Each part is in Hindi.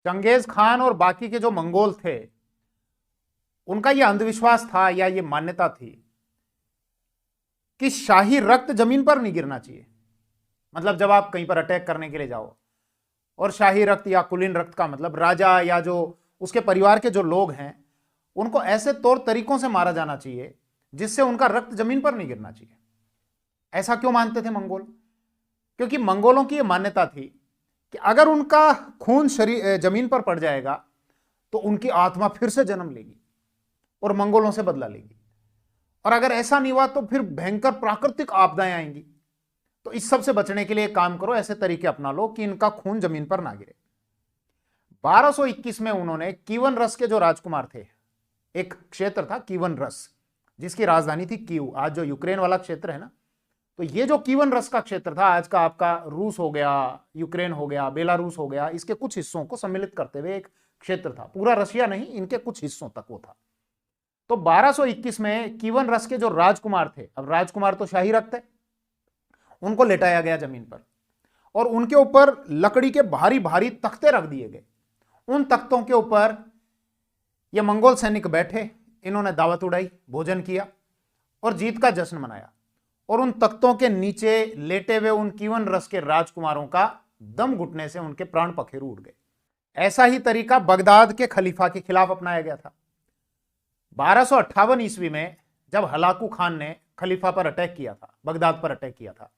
चंगेज खान और बाकी के जो मंगोल थे, उनका यह अंधविश्वास था या ये मान्यता थी कि शाही रक्त जमीन पर नहीं गिरना चाहिए। मतलब जब आप कहीं पर अटैक करने के लिए जाओ, और शाही रक्त या कुलीन रक्त का मतलब राजा या जो उसके परिवार के जो लोग हैं, उनको ऐसे तौर तरीकों से मारा जाना चाहिए जिससे उनका रक्त जमीन पर नहीं गिरना चाहिए। ऐसा क्यों मानते थे मंगोल? क्योंकि मंगोलों की यह मान्यता थी कि अगर उनका खून शरीर जमीन पर पड़ जाएगा तो उनकी आत्मा फिर से जन्म लेगी और मंगोलों से बदला लेगी, और अगर ऐसा नहीं हुआ तो फिर भयंकर प्राकृतिक आपदाएं आएंगी। तो इस सब से बचने के लिए एक काम करो, ऐसे तरीके अपना लो कि इनका खून जमीन पर ना गिरे। 1221 में उन्होंने कीवन रस के जो राजकुमार थे, एक क्षेत्र था कीवन रस जिसकी राजधानी थी कीव, आज जो यूक्रेन वाला क्षेत्र है ना, तो ये जो कीवन रस का क्षेत्र था, आज का आपका रूस हो गया, यूक्रेन हो गया, बेलारूस हो गया, इसके कुछ हिस्सों को सम्मिलित करते हुए एक क्षेत्र था। पूरा रशिया नहीं, इनके कुछ हिस्सों तक वो था। तो 1221 में कीवन रस के जो राजकुमार थे, अब राजकुमार तो शाही रक्त है, उनको लेटाया गया जमीन पर और उनके ऊपर लकड़ी के भारी भारी तख्ते रख दिए गए। उन तख्तों के ऊपर ये मंगोल सैनिक बैठे, इन्होंने दावत उड़ाई, भोजन किया और जीत का जश्न मनाया। और उन तख्तों के नीचे लेटे हुए उन कीवन रस के राजकुमारों का दम घुटने से उनके प्राण पखेरु उड़ गए। ऐसा ही तरीका बगदाद के खलीफा के खिलाफ अपनाया गया था। 1258 ईस्वी में जब हलाकू खान ने खलीफा पर अटैक किया था, बगदाद पर अटैक किया था,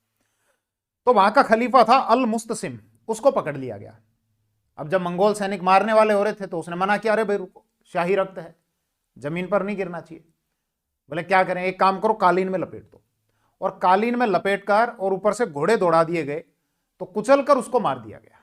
तो वहां का खलीफा था अल मुस्तसिम, उसको पकड़ लिया गया। अब जब मंगोल सैनिक मारने वाले हो रहे थे तो उसने मना किया, अरे भाई रुको, शाही रक्त है, जमीन पर नहीं गिरना चाहिए। बोले क्या करें, एक काम करो, कालीन में लपेट दो। और कालीन में लपेटकर और ऊपर से घोड़े दौड़ा दिए गए, तो कुचल कर उसको मार दिया गया।